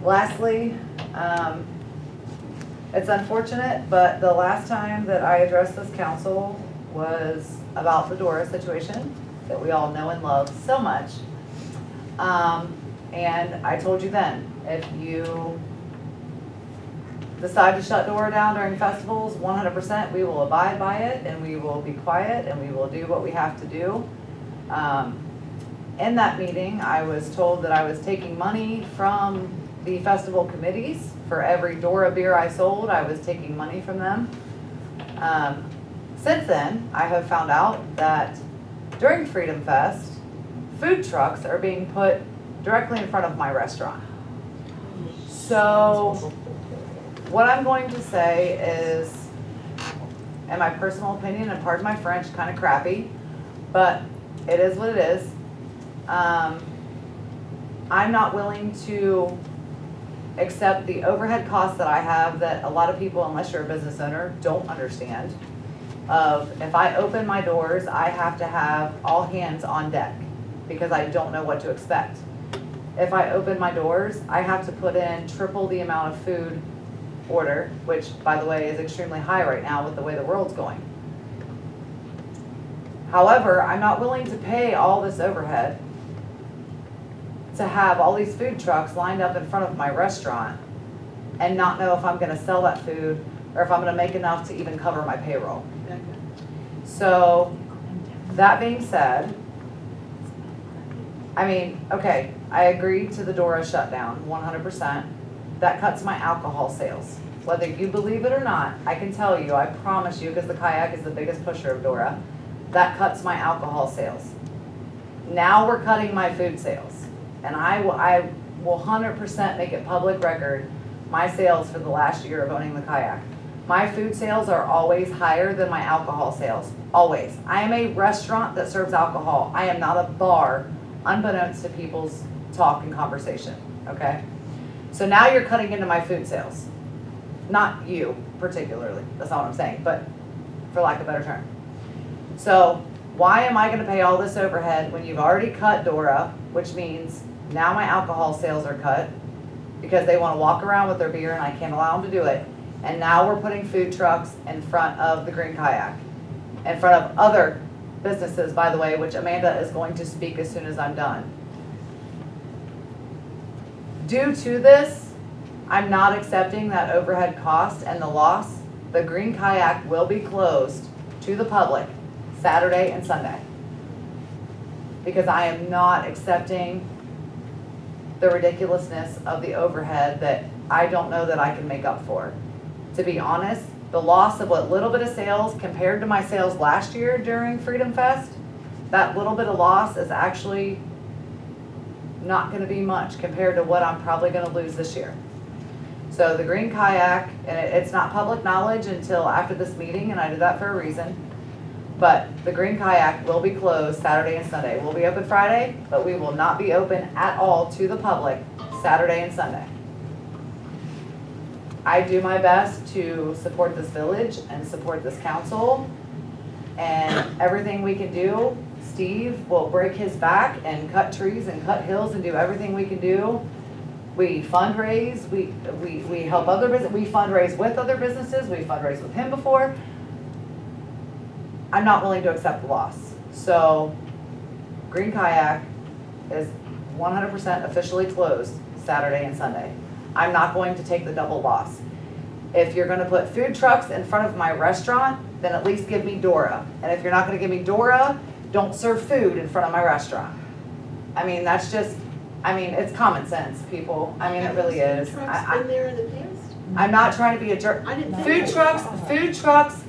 Lastly, it's unfortunate, but the last time that I addressed this council was about the Dora situation that we all know and love so much. And I told you then, if you decide to shut Dora down during festivals, 100%, we will abide by it, and we will be quiet, and we will do what we have to do. In that meeting, I was told that I was taking money from the festival committees. For every Dora beer I sold, I was taking money from them. Since then, I have found out that during Freedom Fest, food trucks are being put directly in front of my restaurant. So what I'm going to say is, in my personal opinion, and pardon my French, kind of crappy, but it is what it is. I'm not willing to accept the overhead costs that I have that a lot of people, unless you're a business owner, don't understand. If I open my doors, I have to have all hands on deck because I don't know what to expect. If I open my doors, I have to put in triple the amount of food order, which, by the way, is extremely high right now with the way the world's going. However, I'm not willing to pay all this overhead to have all these food trucks lined up in front of my restaurant and not know if I'm going to sell that food or if I'm going to make enough to even cover my payroll. So, that being said, I mean, okay, I agree to the Dora shutdown, 100%. That cuts my alcohol sales. Whether you believe it or not, I can tell you, I promise you, because the kayak is the biggest pusher of Dora, that cuts my alcohol sales. Now we're cutting my food sales. And I will 100% make it public record my sales for the last year of owning the kayak. My food sales are always higher than my alcohol sales, always. I am a restaurant that serves alcohol. I am not a bar, unbeknownst to people's talk and conversation, okay? So now you're cutting into my food sales. Not you particularly, that's not what I'm saying, but for lack of a better term. So why am I gonna pay all this overhead when you've already cut Dora, which means now my alcohol sales are cut because they wanna walk around with their beer and I can't allow them to do it. And now we're putting food trucks in front of the Green Kayak, in front of other businesses, by the way, which Amanda is going to speak as soon as I'm done. Due to this, I'm not accepting that overhead cost and the loss. The Green Kayak will be closed to the public Saturday and Sunday because I am not accepting the ridiculousness of the overhead that I don't know that I can make up for. To be honest, the loss of what little bit of sales compared to my sales last year during Freedom Fest, that little bit of loss is actually not going to be much compared to what I'm probably going to lose this year. So the Green Kayak, and it's not public knowledge until after this meeting, and I did that for a reason, but the Green Kayak will be closed Saturday and Sunday. We'll be open Friday, but we will not be open at all to the public Saturday and Sunday. I do my best to support this village and support this council, and everything we can do, Steve will break his back and cut trees and cut hills and do everything we can do. We fundraise, we help other businesses, we fundraise with other businesses, we fundraised with him before. I'm not willing to accept the loss. So Green Kayak is 100% officially closed Saturday and Sunday. I'm not going to take the double loss. If you're gonna put food trucks in front of my restaurant, then at least give me Dora. And if you're not gonna give me Dora, don't serve food in front of my restaurant. I mean, that's just, I mean, it's common sense, people. I mean, it really is. Been there in the past? I'm not trying to be a jerk. I didn't know Food trucks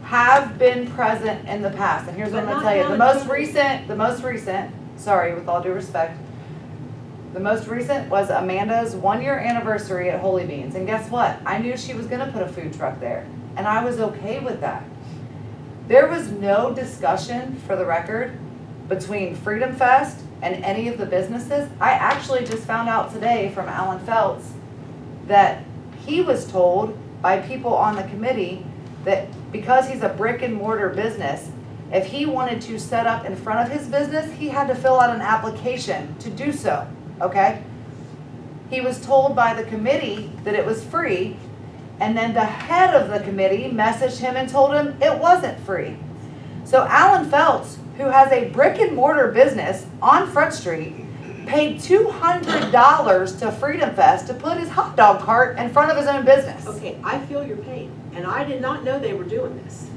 have been present in the past. And here's what I'm gonna tell you. The most recent, sorry, with all due respect, the most recent was Amanda's 1-year anniversary at Holy Beans. And guess what? I knew she was gonna put a food truck there. And I was okay with that. There was no discussion, for the record, between Freedom Fest and any of the businesses. I actually just found out today from Alan Feltz that he was told by people on the committee that because he's a brick and mortar business, if he wanted to set up in front of his business, he had to fill out an application to do so, okay? He was told by the committee that it was free, and then the head of the committee messaged him and told him it wasn't free. So Alan Phelps, who has a brick and mortar business on Front Street, paid $200 to Freedom Fest to put his hot dog cart in front of his own business. Okay, I feel your pain, and I did not know they were doing this.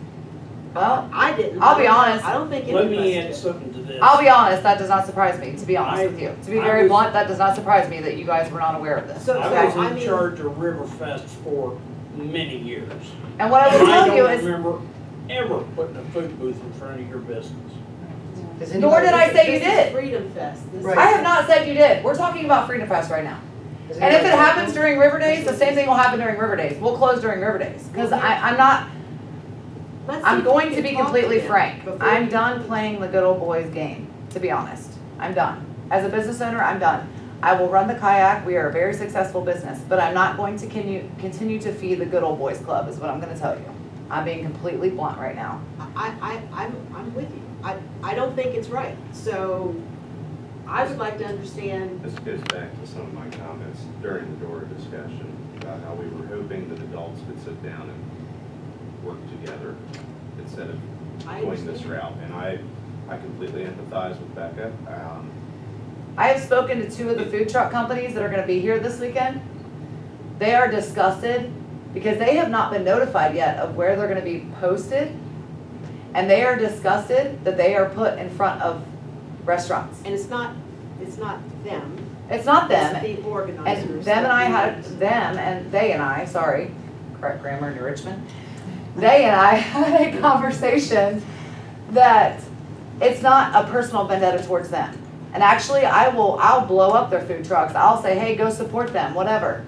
Well, I didn't. I'll be honest. I don't think any Let of me us add did. something to this. I'll be honest, that does not surprise me, to be honest with you. To be I very was- blunt, that does not surprise me that you guys were not aware of this. So- I was I in mean- charge of Riverfest for many years. And what I will tell you I don't is, remember ever putting a food booth in front of your business. nor did I say you This is did. Freedom Fest. This Right. I have not said you did. We're talking about Freedom Fest right now. And if it happens during River Days, the same thing will happen during River Days. We'll close during River Days. Because I'm not, Let's see I'm if going we to can be talk completely them frank. before I'm you- done playing the good old boys game, to be honest. I'm done. As a business owner, I'm done. I will run the kayak. We are a very successful business, but I'm not going to continue to feed the good old boys club is what I'm gonna tell you. I'm being completely blunt right now. I'm with you. I don't think it's right. So I would like to understand, This goes back to some of my comments during the DORA discussion about how we were hoping that adults could sit down and work together instead of I going this understand. route. And I completely empathize with Becca. I have spoken to two of the food truck companies that are gonna be here this weekend. They are disgusted because they have not been notified yet of where they're gonna be posted. And they are disgusted that they are put in front of restaurants. and it's not them. It's not them. It's the organizers. And them and I that had, do them and they and I, sorry, correct grammar in Richmond. They and I had a conversation that it's not a personal vendetta towards them. And actually, I'll blow up their food trucks. I'll say, hey, go support them, whatever.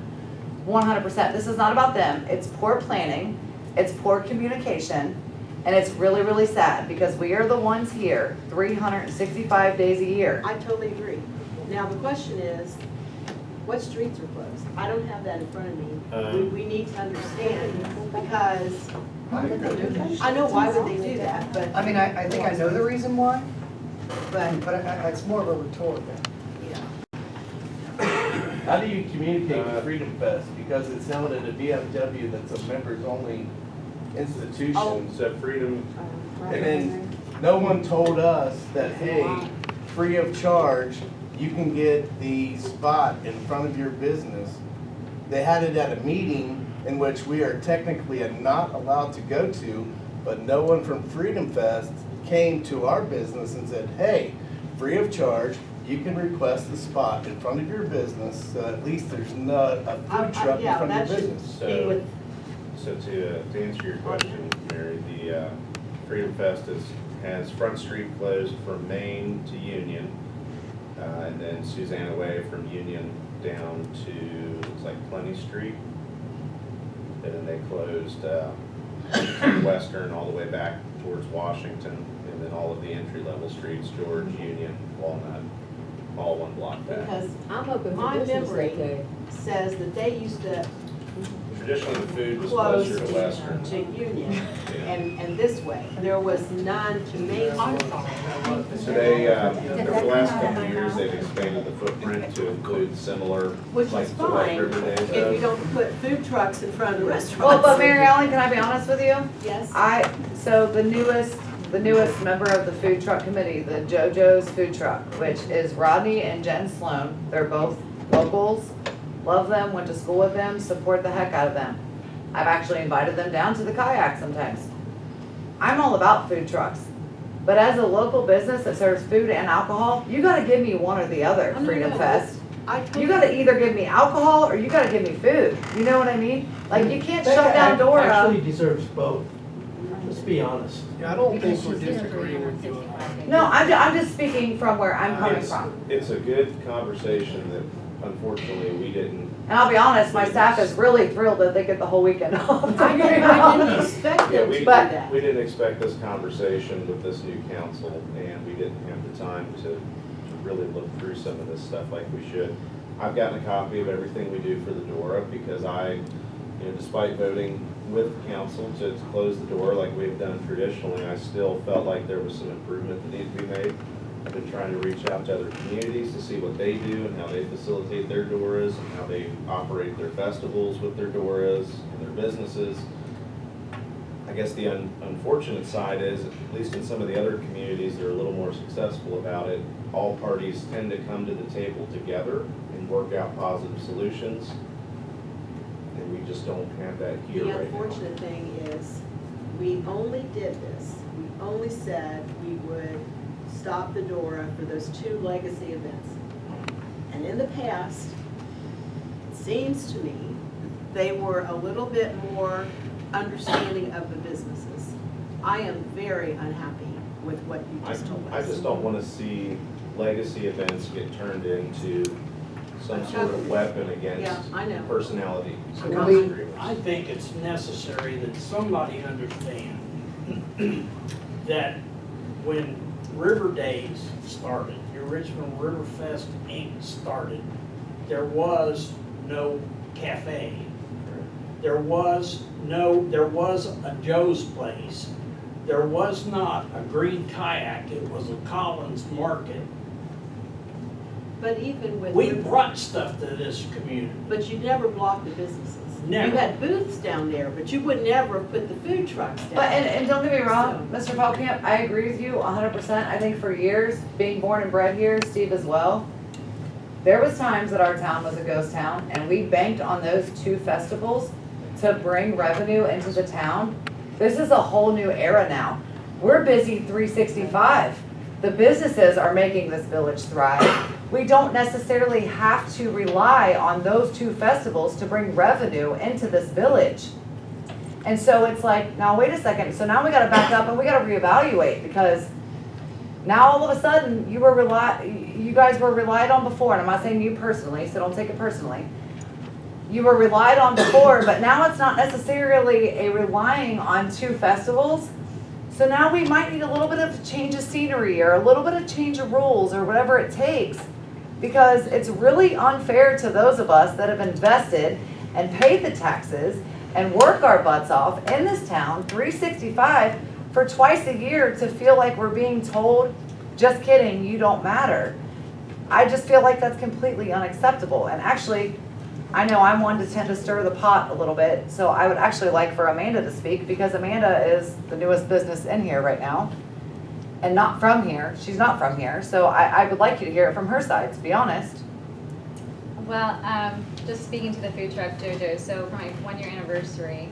100%. This is not about them. It's poor planning. It's poor communication. And it's really, really sad because we are the ones here 365 days a year. I totally agree. Now, the question is, what streets are closed? I don't have that in front of me. We need to understand because I know why would they do that, but, I mean, I think I know the reason why, but, but it's more of a rhetorical. yeah. How do you communicate with Freedom Fest? Because it's held at a VFW that's a members-only institution. So Freedom, And then no one told us that, hey, free of charge, you can get the spot in front of your business. They had it at a meeting in which we are technically not allowed to go to, but no one from Freedom Fest came to our business and said, hey, free of charge, you can request the spot in front of your business, so at least there's not a food truck in Yeah, front of that your should business. be with, so to answer your question, Mary, the Freedom Fest has Front Street closed from Main to Union, and then Susanna Way from Union down to, looks like Plenty Street. And then they closed Western all the way back towards Washington, and then all of the entry-level streets, George, Union, Walnut, all one block back. because I'm open my for business that memory day. says that they used to Traditionally, the food was close closer to Western. to Union Yeah. and this way. There was none to Main Street. So they, over the last couple of years, they've expanded the footprint to include similar, Which like is to like fine River Days if you does. don't put food trucks in front of the restaurants. Well, but Mary Ellen, can I be honest with you? Yes? So the newest member of the food truck committee, the JoJo's Food Truck, which is Rodney and Jen Sloan. They're both locals, love them, went to school with them, support the heck out of them. I've actually invited them down to the kayak sometimes. I'm all about food trucks. But as a local business that serves food and alcohol, you gotta give me one or the other, Oh, no, Freedom no. Fest. I totally- You gotta either give me alcohol or you gotta give me food. You know what I mean? Like, you can't shut down Becca Dora. actually deserves both. Let's be honest. Yeah, I don't think we're disagreeing with you on that. No, I'm just speaking from where I'm coming from. It's a good conversation that unfortunately we didn't, And I'll be honest, my staff is really thrilled that they get the whole weekend off. I didn't expect yeah, them to we, do But- that. we didn't expect this conversation with this new council, and we didn't have the time to really look through some of this stuff like we should. I've gotten a copy of everything we do for the DORA because despite voting with council to close the door like we've done traditionally, I still felt like there was some improvement that needed to be made. I've been trying to reach out to other communities to see what they do and how they facilitate their Doras and how they operate their festivals with their Doras and their businesses. I guess the unfortunate side is, at least in some of the other communities that are a little more successful about it, all parties tend to come to the table together and work out positive solutions. And we just don't have that here The right now. unfortunate thing is, we only did this, we only said we would stop the Dora for those 2 legacy events. And in the past, it seems to me, they were a little bit more understanding of the businesses. I am very unhappy with what you just told us. I just don't want to see legacy events get turned into some sort of weapon against Yeah, I know. personality. So can we- I think it's necessary that somebody understand that when River Days started, your Richmond River Fest Inc. started, there was no cafe. There was a Joe's Place. There was not a Green Kayak, it was a Collins Market. But even with. We brought stuff to this community. But you never blocked the businesses. Never. You had booths down there, but you would never put the food trucks down. But, and don't get me wrong, Mr. Feldkamp, I agree with you 100%. I think for years, being born and bred here, Steve as well, there was times that our town was a ghost town, and we banked on those 2 festivals to bring revenue into the town. This is a whole new era now. We're busy 365. The businesses are making this village thrive. We don't necessarily have to rely on those 2 festivals to bring revenue into this village. And so it's like, now wait a second, so now we gotta back up and we gotta reevaluate, because now all of a sudden, you guys were relied on before, and I'm not saying you personally, so don't take it personally. You were relied on before, but now it's not necessarily a relying on 2 festivals. So now we might need a little bit of change of scenery or a little bit of change of rules or whatever it takes. Because it's really unfair to those of us that have invested and paid the taxes and work our butts off in this town, 365, for twice a year to feel like we're being told, just kidding, you don't matter. I just feel like that's completely unacceptable. And actually, I know I'm one to tend to stir the pot a little bit, so I would actually like for Amanda to speak, because Amanda is the newest business in here right now. And not from here, she's not from here, so I would like you to hear it from her side, to be honest. Well, just speaking to the food truck JoJo, so for my 1-year anniversary,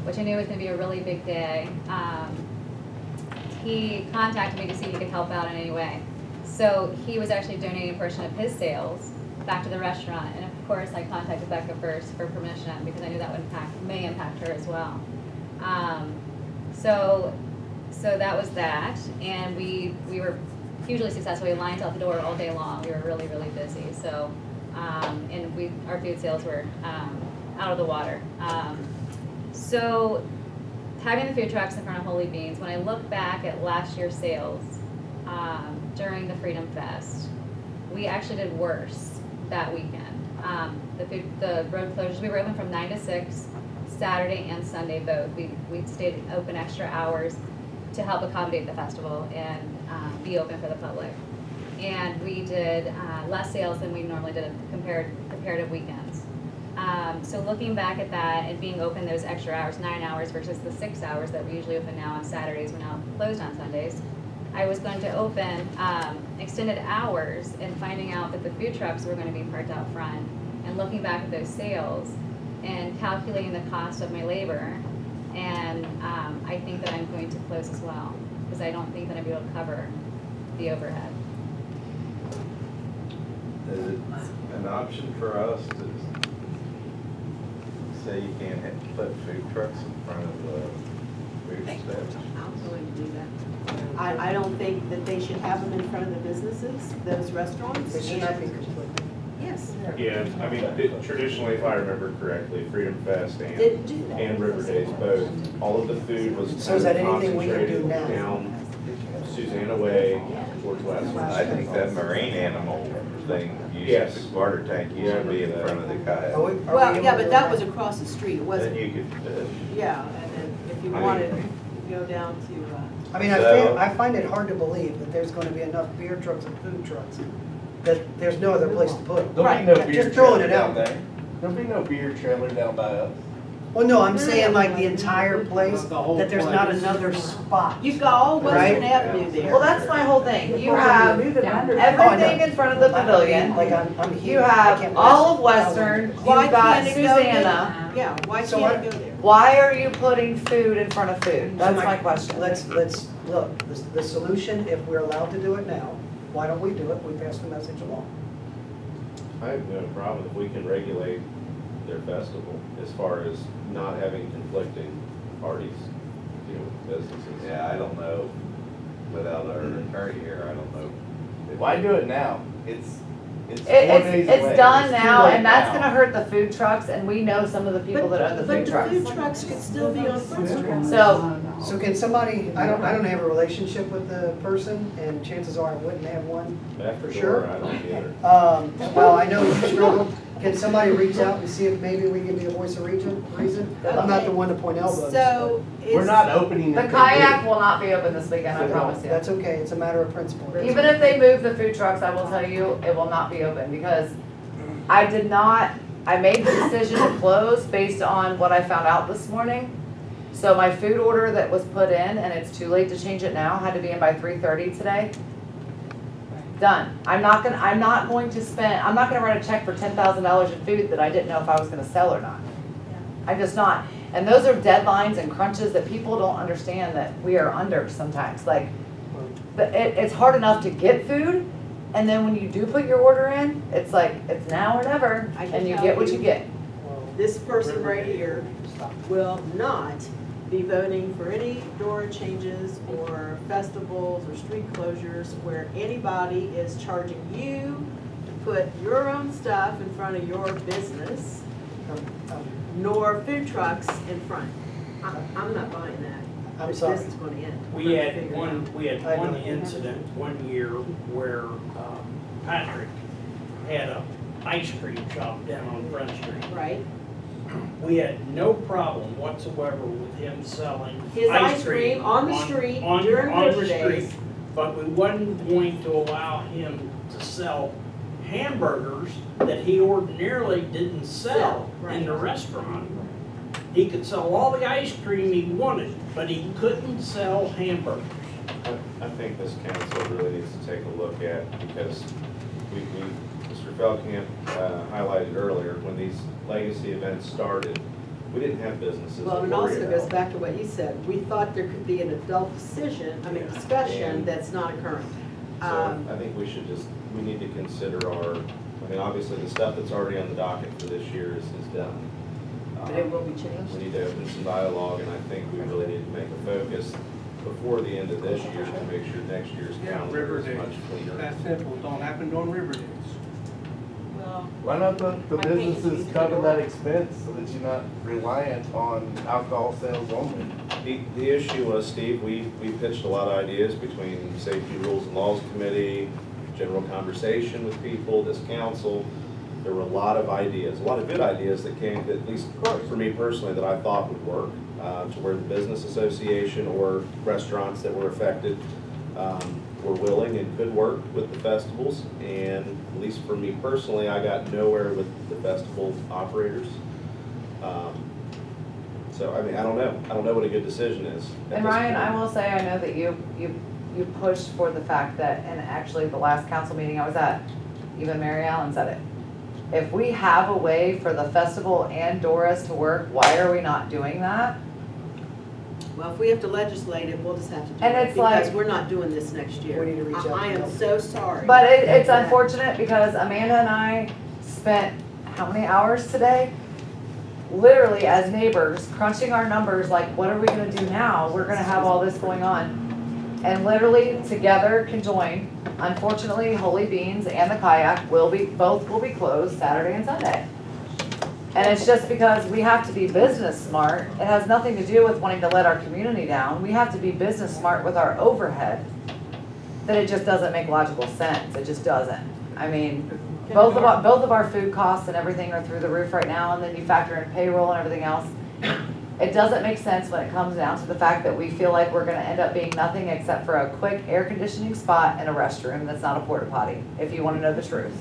which I knew was gonna be a really big day, he contacted me to see if he could help out in any way. So he was actually donating a portion of his sales back to the restaurant, and of course I contacted Becca first for permission, because I knew that would may impact her as well. So that was that, and we were hugely successful. We lined out the door all day long. We were really, really busy. So, and our food sales were out of the water. So having the food trucks in front of Holy Beans, when I look back at last year's sales during the Freedom Fest, we actually did worse that weekend. The road closures, we were open from 9 to 6, Saturday and Sunday both. We stayed open extra hours to help accommodate the festival and be open for the public. And we did less sales than we normally did at comparative weekends. So looking back at that and being open those extra hours, 9 hours versus the 6 hours that we usually open now on Saturdays, we're now closed on Sundays. I was going to open extended hours, and finding out that the food trucks were going to be parked out front, and looking back at those sales and calculating the cost of my labor, and I think that I'm going to close as well, because I don't think that I'll be able to cover the overhead. Is it an option for us to say you can't put food trucks in front of the food establishments? I'm going to do that. I don't think that they should have them in front of the businesses, those restaurants. It should not be completely. Yes, Yeah, I mean, traditionally, if I remember correctly, Freedom Fest didn't do that. and River Days both, all of the food was So is that kind of anything we can do concentrated now? down Susanna Way towards West. I think that marine animal thing, Yes. the water tank used to be in front of the kayak. Are we Well, able yeah, to but do that was across the street, it Then wasn't, you could, yeah, and then if you I wanted, go down to, I mean, I find it hard to believe that there's gonna be enough beer trucks and food trucks, that there's no other place to put them. There'll be no Right, beer just throwing trailer it down out. there. There'll be no beer trailer down by us. Well, no, I'm saying like the entire place, The whole that there's not place. another spot. you've got all Western Right. Avenue there. Well, that's my whole thing. You have everything in front of the pavilion. Like I'm You here. I have can't- all of Western, Why you've got can't it go there? Susanna. Yeah, why So can't what- it go there? Why are you putting food in front of food? That's So my question. Let's, look, the solution, if we're allowed to do it now, why don't we do it? We pass the message along. I have no problem if we can regulate their festival as far as not having conflicting parties, you know, with businesses. Yeah, I don't know, without our attorney here, I don't know. Why do it now? It's 4 It's, days away. it's done too now, late and that's now. gonna hurt the food trucks, and we know some of the people that own the food But the trucks. food trucks could still be on Front Street. So, So can somebody, I don't have a relationship with the person, and chances are I wouldn't have one. After For sure. door, I don't either. Well, I know you struggle. Can somebody reach out and see if maybe we can be a voice of reason? I'm not the one to point elbows. So We're is, not opening. the until kayak we- will not be open this weekend, I but promise you. That's okay, it's a matter of principle. Even if they move the food trucks, I will tell you, it will not be open, because I made the decision to close based on what I found out this morning. So my food order that was put in, and it's too late to change it now, had to be in by 3:30 today. Done. I'm not gonna write a check for $10,000 in food that I didn't know if I was gonna sell or not. I'm just not. And those are deadlines and crunches that people don't understand that we are under sometimes. Like, it's hard enough to get food, and then when you do put your order in, it's like, it's now or never, I can and you tell get what you- you get. this person right here will not be voting for any DORA changes or festivals or street closures where anybody is charging you to put your own stuff in front of your business, nor food trucks in front. I'm not buying that. I'm This sorry. is gonna end. We We're gonna had figure it one, out. we had I one know. incident one year where Patrick had a ice cream shop down on Front Street. Right? We had no problem whatsoever with him selling His ice cream on the street on- during on the River Days. street, But we wasn't going to allow him to sell hamburgers that he ordinarily didn't sell in the restaurant. He could sell all the ice cream he wanted, but he couldn't sell hamburgers. I think this council really needs to take a look at, because Mr. Feldkamp highlighted earlier, when these legacy events started, we didn't have businesses to Well, worry and also about. goes back to what you said, we thought there could be an adult discussion And- that's not occurring. So I think we need to consider obviously the stuff that's already on the docket for this year is done. But it will be changed. We need to open some dialogue, and I think we really need to make a focus before the end of this year to make sure next year's Yeah, calendar River is Days. much cleaner. That's simple, don't happen during River Days. Well, Why not let the I think it's businesses easy cover to that do. expense so that you're not reliant on alcohol sales only? The issue was, Steve, we pitched a lot of ideas between Safety Rules and Laws Committee, general conversation with people, this council. There were a lot of ideas, a lot of good ideas that came, that at least for me personally, that I thought would work, to where the business association or restaurants that were affected were willing and could work with the festivals. And at least for me personally, I got nowhere with the festival operators. So, I don't know. I don't know what a good decision is. at And this Ryan, point. I will say, I know that you pushed for the fact that, and actually the last council meeting I was at, even Mary Ellen said it. If we have a way for the festival and Doris to work, why are we not doing that? well, if we have to legislate it, we'll just have to do And it, it's because like- we're not doing this next year. We need to reach out I to am them. so sorry. But it's Yeah. unfortunate because Amanda and I spent how many hours today? Literally as neighbors, crunching our numbers, like, what are we gonna do now? We're gonna have all this going on. And literally together conjoined, unfortunately, Holy Beans and the kayak both will be closed Saturday and Sunday. And it's just because we have to be business smart. It has nothing to do with wanting to let our community down. We have to be business smart with our overhead. That it just doesn't make logical sense. It just doesn't. Both of our food costs and everything are through the roof right now, and then you factor in payroll and everything else. It doesn't make sense when it comes down to the fact that we feel like we're gonna end up being nothing except for a quick air conditioning spot and a restroom that's not a porta potty, if you wanna know the truth.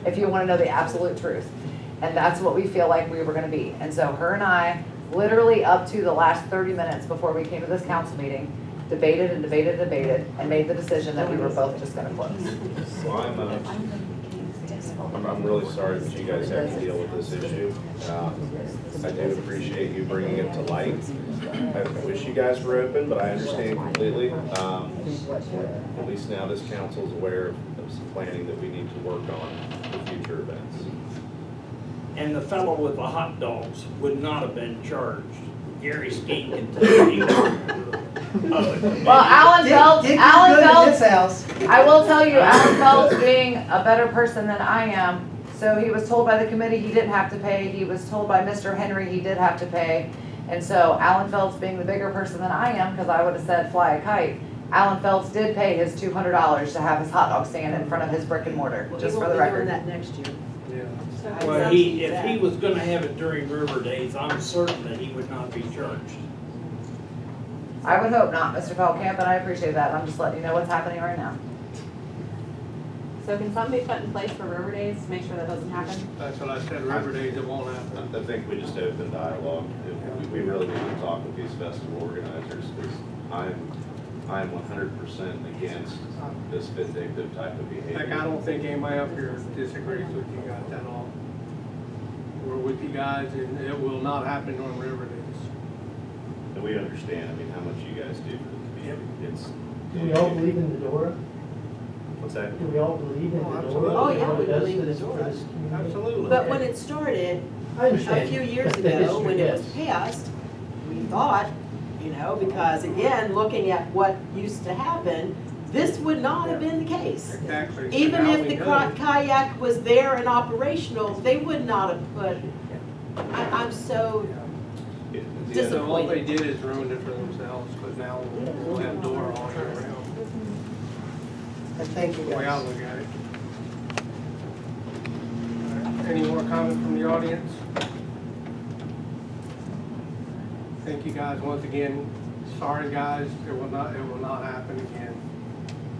If you wanna know the absolute truth. And that's what we feel like we were gonna be. And so her and I, literally up to the last 30 minutes before we came to this council meeting, debated and debated and debated, and made the decision that we were both just gonna close. Well, I'm really sorry that you guys have to deal with this issue. I do appreciate you bringing it to light. I wish you guys were open, but I understand completely. At least now this council's aware of some planning that we need to work on for future events. And the fellow with the hot dogs would not have been charged. Gary Skeen can tell you. Well, Alan Phelps, Dick is Alan good in Phelps, this house. I will tell you, Alan Phelps being a better person than I am, so he was told by the committee he didn't have to pay, he was told by Mr. Henry he did have to pay. And so Alan Phelps being the bigger person than I am, because I would have said fly a kite, Alan Phelps did pay his $200 to have his hot dog stand in front of his brick and mortar, Well, just he for won't the be doing record. that next year. Yeah. Well, if he was gonna have it during River Days, I'm certain that he would not be charged. I would hope not, Mr. Feldkamp, and I appreciate that, I'm just letting you know what's happening right now. So can something be put in place for River Days to make sure that doesn't happen? That's what I said, River Days, it won't happen. I think we just open dialogue. We really need to talk with these festival organizers, because I'm 100% against this vindictive type of behavior. Like, I don't think anybody up here disagrees with you guys at all. We're with you guys, and it will not happen on River Days. And we understand, I mean, how much you guys do for the community. It's. Do we all believe in the Dora? What's that? Do we all believe in the Oh, Dora? absolutely. Oh, yeah, What we it does believe for in the this- for Dora. this community? Absolutely. But when it started, I understand. a few years That's the ago, history, when it was yes. passed, we thought, because again, looking at what used to happen, this would not have been the case. Exactly. So Even now if we the know. kayak was there and operational, they would not have put, I'm so, Yeah, So all they did is ruined it for themselves, because now we'll have Dora all year round. And thank you The way I guys. look at it. All right, any more comments from the audience? Thank you guys once again. Sorry guys, it will not happen again.